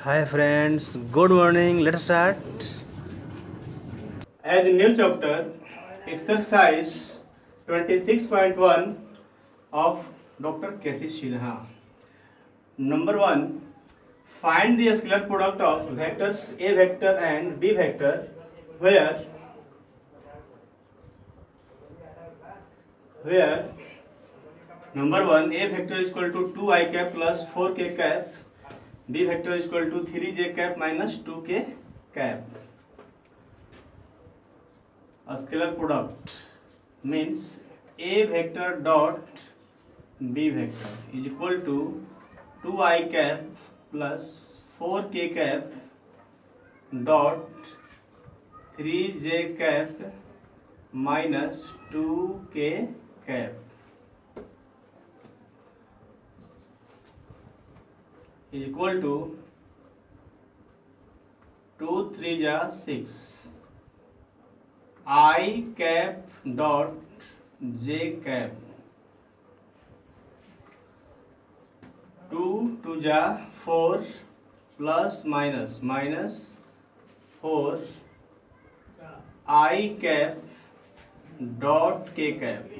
Hi friends, good morning. Let's start. As a new chapter, exercise 26.1 of Dr. K.C. Sinha. Number 1. Find the scalar product of vectors A vector and B vector where number 1 A vector is equal to 2 I cap plus 4k cap, B vector is equal to 3j cap minus 2k cap. A scalar product means A vector dot B vector is equal to 2 I cap plus 4k cap dot 3j cap minus 2k cap is equal to 2 3 ja 6 I cap dot j cap 2 2 ja 4 plus minus 4 I cap dot k cap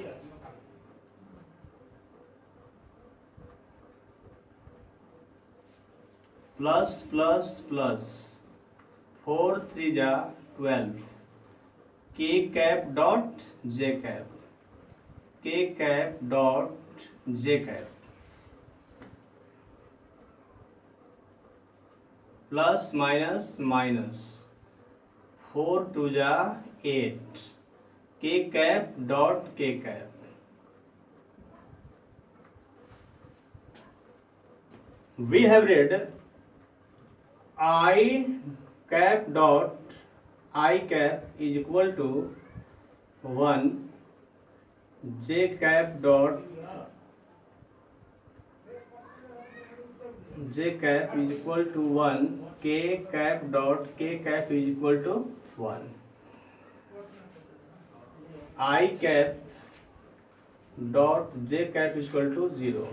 plus 4 3 ja 12 k cap dot j cap plus minus 4 2 ja 8 k cap dot k cap. We have read I cap dot I cap is equal to 1 j cap dot j cap is equal to 1 k cap dot k cap is equal to 1 I cap dot j cap is equal to 0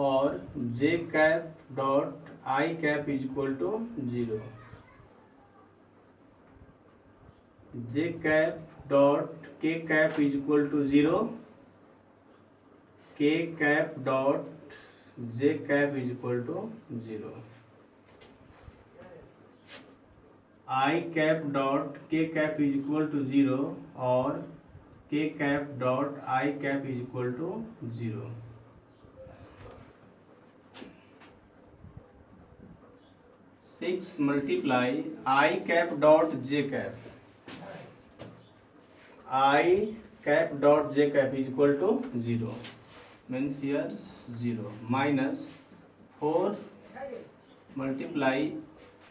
और j cap dot I cap is equal to 0 j cap dot k cap is equal to 0 k cap dot j cap is equal to 0 I cap dot k cap is equal to 0 और k cap dot I cap is equal to 0. 6 multiply I cap dot j cap. I cap dot j cap is equal to 0 means here 0 minus 4 multiply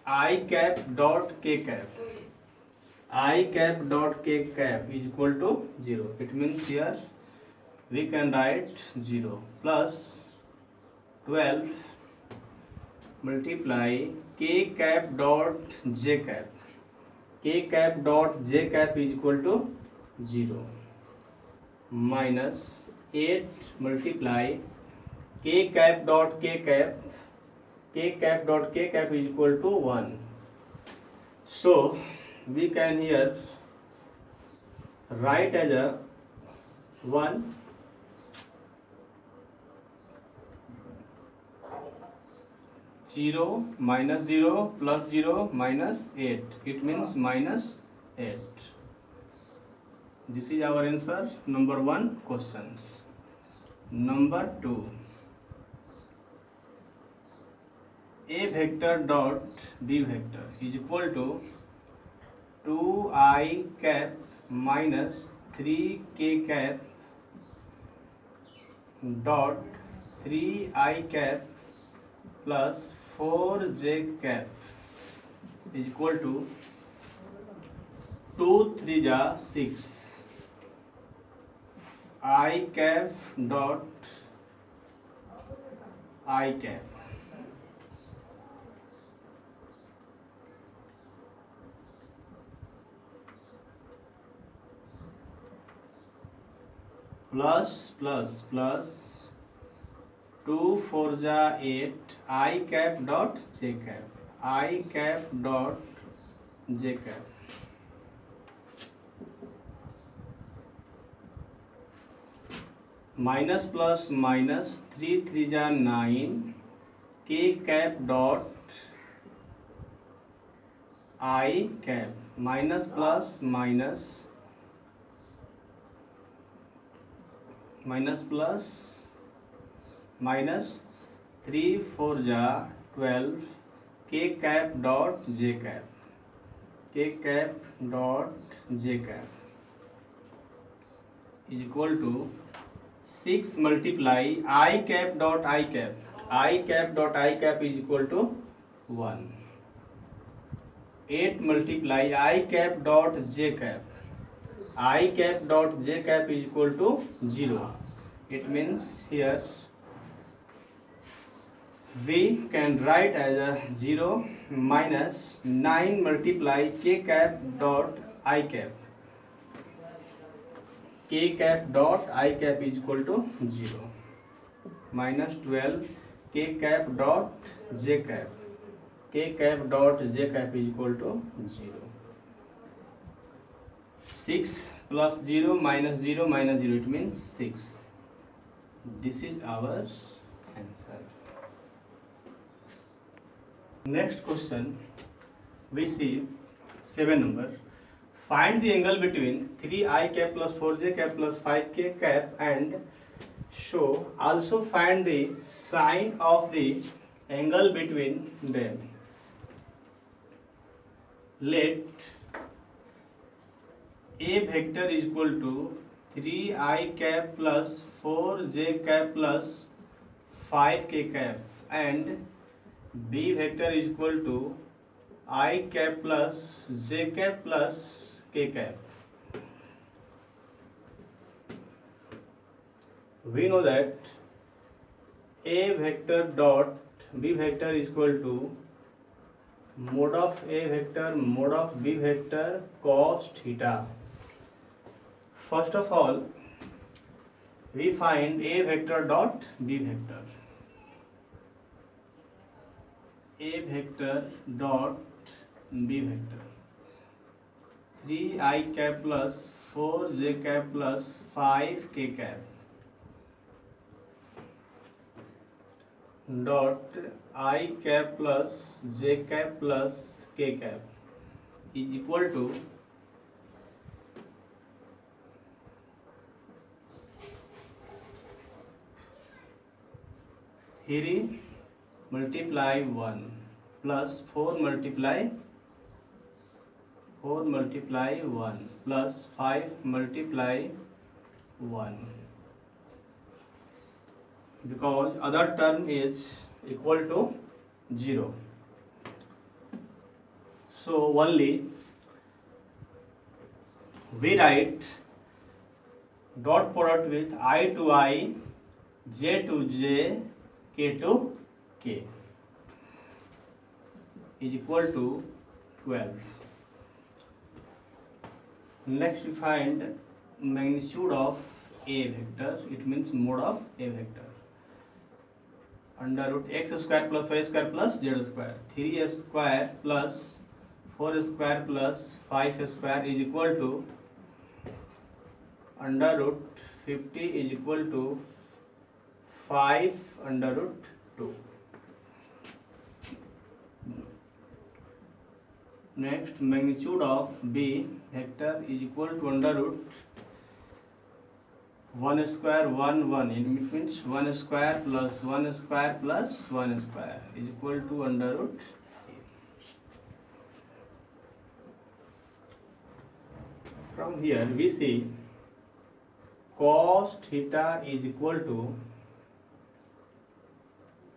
I cap dot k cap. I cap dot k cap is equal to 0. It means here we can write 0 plus 12 multiply k cap dot j cap. K cap dot j cap is equal to 0 minus 8 multiply k cap dot k cap. K cap dot k cap is equal to 1. So we can here write as a 1 0 minus 0 plus 0 minus 8. It means minus 8. This is our answer. Number 1 questions. Number 2. A vector dot B vector is equal to 2I cap minus 3k cap dot 3I cap plus 4j cap is equal to 2 3 ja 6 I cap dot I cap plus 2 4 जा 8 I cap dot j cap, I cap dot j cap, minus plus minus 3 3 जा 9 k cap dot I cap, minus plus minus minus plus minus 3 4 जा 12 k cap dot j cap, k cap dot j cap is equal to 6 multiply I cap dot I cap, I cap dot I cap is equal to 1. 8 multiply I cap dot j cap, I cap dot j cap is equal to 0. It means here we can write as a 0 minus 9 multiply k cap dot I cap, k cap dot I cap is equal to 0 minus 12 k cap dot j cap, k cap dot j cap is equal to 0. 6 plus 0 minus 0 minus 0, it means 6. This is our answer. Next question, we see 7 number. Find the angle between 3I cap plus 4j cap plus 5k cap and show. Also find the sine of the angle between them. Let A vector is equal to 3I cap plus 4j cap plus 5k cap and B vector is equal to I cap plus j cap plus k cap. We know that A vector dot B vector is equal to mod of A vector mod of B vector cos theta. First of all, we find A vector dot B vector. A vector dot B vector. 3I cap plus 4j cap plus 5k cap dot I cap plus j cap plus k cap is equal to here multiply 1 plus 4 multiply 1 plus 5 multiply 1, because other term is equal to 0. So only we write dot product with I to I, j to j, k to k is equal to 12. Next we find magnitude of A vector, it means mode of A vector. Under root x square plus y square plus z square, 3 square plus 4 square plus 5 square is equal to under root 50 is equal to 5 under root 2. Next, magnitude of B vector is equal to under root 1 square 1 1, it means 1 square plus 1 square plus 1 square is equal to under root 8. From here we see cos theta is equal to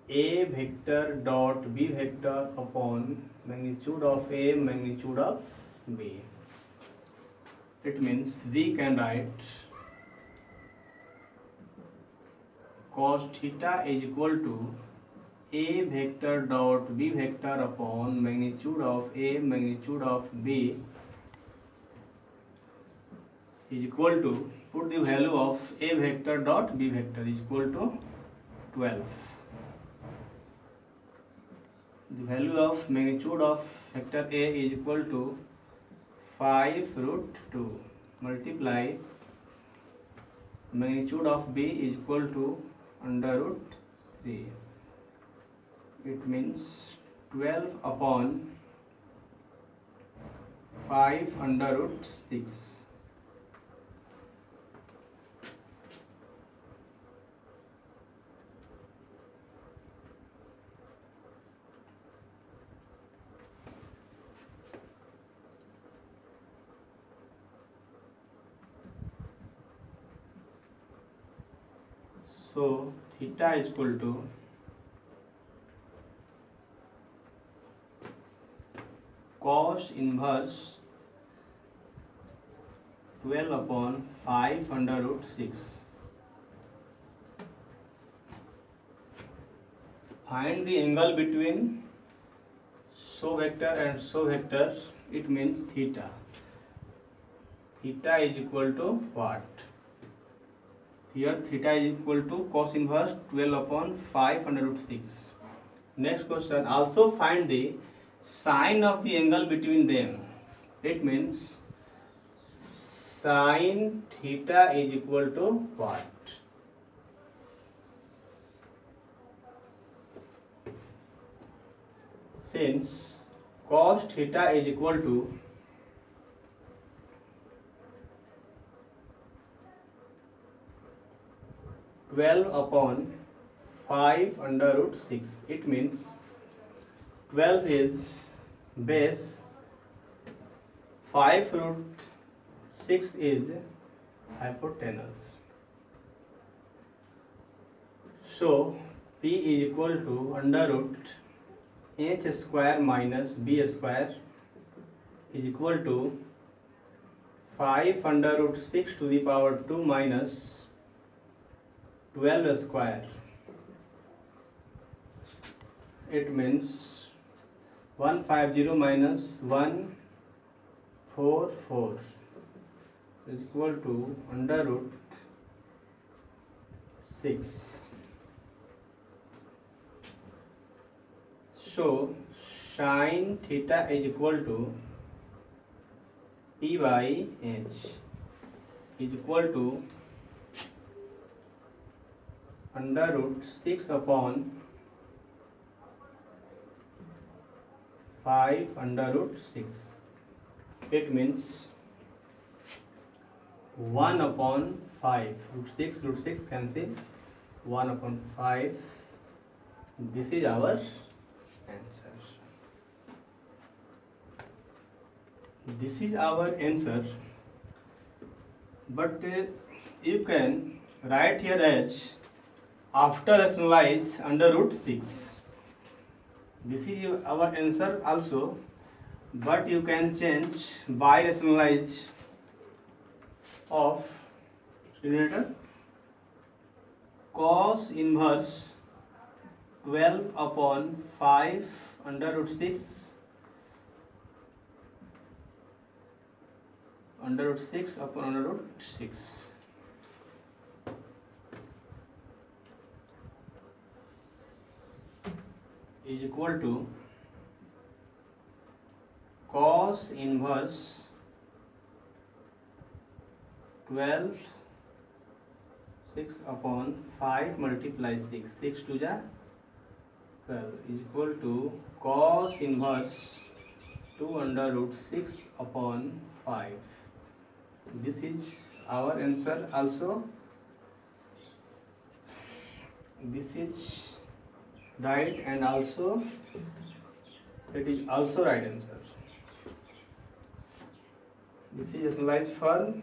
A vector dot B vector upon magnitude of A magnitude of B. It means we can write cos theta is equal to A vector dot B vector upon magnitude of A magnitude of B is equal to, put the value of A vector dot B vector is equal to 12. The value of magnitude of vector A is equal to 5 root 2 multiply magnitude of B is equal to under root 3. It means 12 upon 5 under root 6. So theta is equal to cos inverse 12 upon 5 under root 6. Find the angle between so vector and so vector. It means theta. Theta is equal to what? Here theta is equal to cos inverse 12 upon 5 under root 6. Next question, also find the sine of the angle between them. It means sine theta is equal to what? Since cos theta is equal to (12 upon 5 under root 6), it means 12 is base, 5 root 6 is hypotenuse. So P is equal to under root h square minus b square is equal to 5 under root 6 to the power 2 minus 12 square. It means 150 minus 144 is equal to under root 6. So sin theta is equal to P by H is equal to under root 6 upon 5 under root 6. It means 1 upon 5. Root 6 cancel. 1 upon 5. This is our answer. This is our answer. But you can write here as after rationalize under root 6. This is our answer also, but you can change by rationalize of denominator cos inverse 12 upon 5 under root 6 under root 6 upon under root 6. Is equal to cos inverse 12 6 upon 5 multiply 6, 6 to the 12 is equal to cos inverse 2 under root 6 upon 5. This is our answer also. This is right, and also it is also right answer. This is rationalized for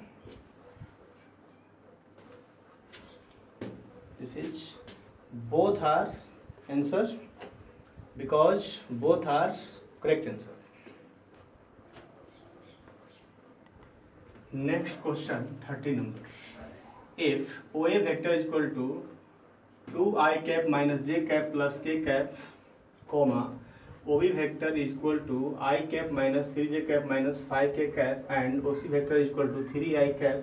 this is both are answers because both are correct answer. Next question 30 number. If OA vector is equal to 2i cap minus j cap plus k cap, comma, OB vector is equal to I cap minus 3j cap minus 5k cap, and OC vector is equal to 3i cap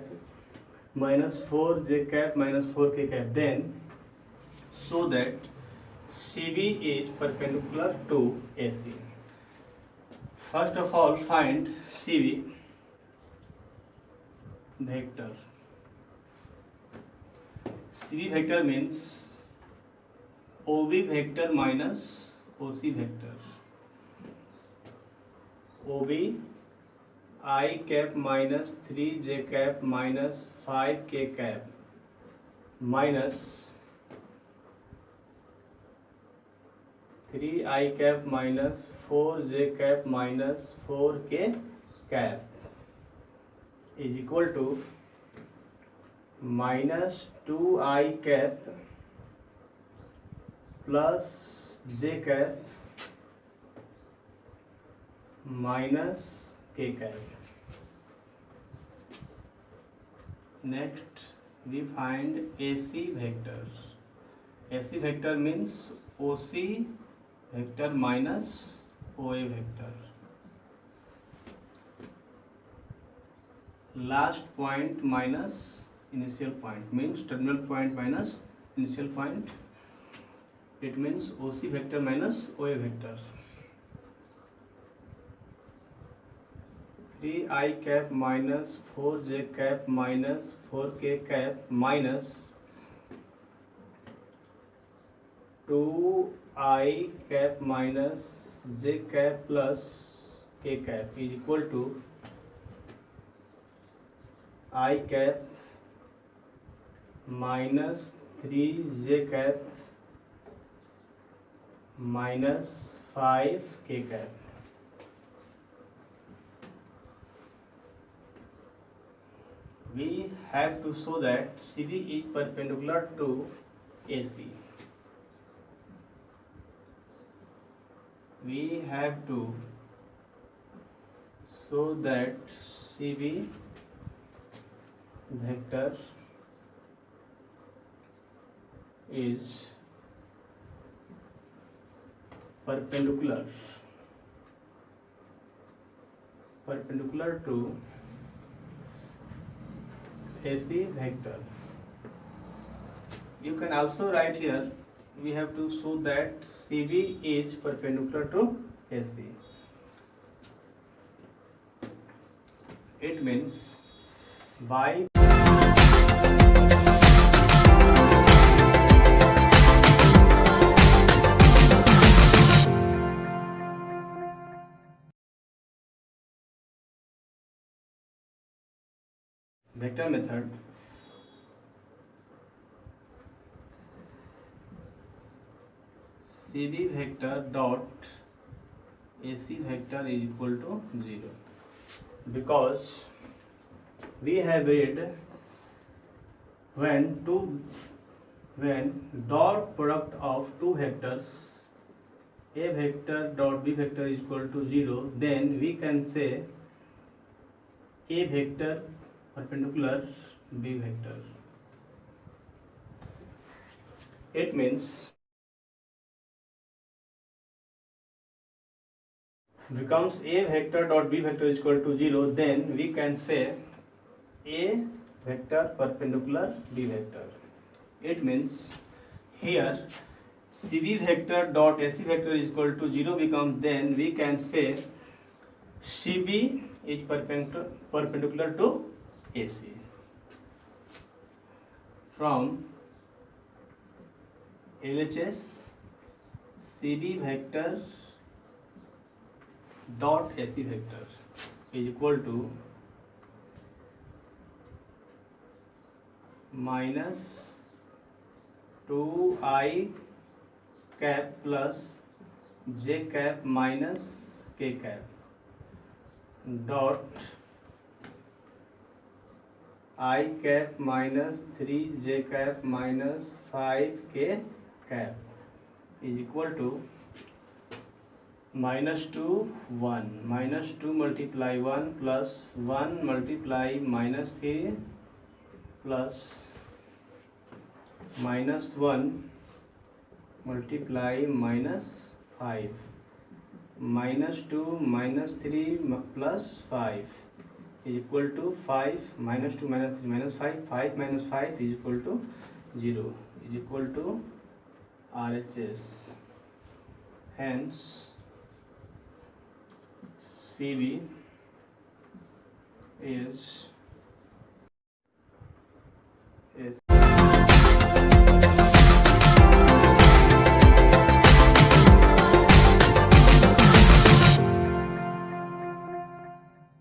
minus 4j cap minus 4k cap, then so that CB is perpendicular to AC. First of all, find CB vector. CB vector means OB vector minus OC vector. OB I cap minus 3j cap minus 5k cap minus 3i cap minus 4j cap minus 4k cap is equal to minus 2i cap plus j cap minus k cap. Next we find AC vector. AC vector means OC vector minus OA vector. Last point minus initial point means terminal point minus initial point. It means OC vector minus OA vector. 3i cap minus 4j cap minus 4k cap minus 2i cap minus j cap plus k cap is equal to I cap minus 3j cap minus 5k cap. We have to show that CB is perpendicular to AC. We have to show that CB vector is perpendicular to AC vector. You can also write here, we have to show that CB is perpendicular to AC. It means by vector method, CB vector dot AC vector is equal to 0, because we have read when dot product of two vectors A vector dot B vector is equal to 0, then we can say A vector perpendicular B vector. It means becomes A vector dot B vector is equal to 0, then we can say A vector perpendicular B vector. It means here CB vector dot AC vector is equal to 0 becomes, then we can say CB is perpendicular to AC. From LHS, CB vector dot AC vector is equal to minus 2i cap plus j cap minus k cap dot I cap minus 3j cap minus 5k cap is equal to minus 2 1 minus 2 multiply 1 plus 1 multiply minus 3 plus minus 1 multiply minus 5 minus 2 minus 3 plus 5 is equal to 5 minus 2 minus 3 minus 5 5 minus 5 is equal to 0 is equal to RHS. Hence, CB is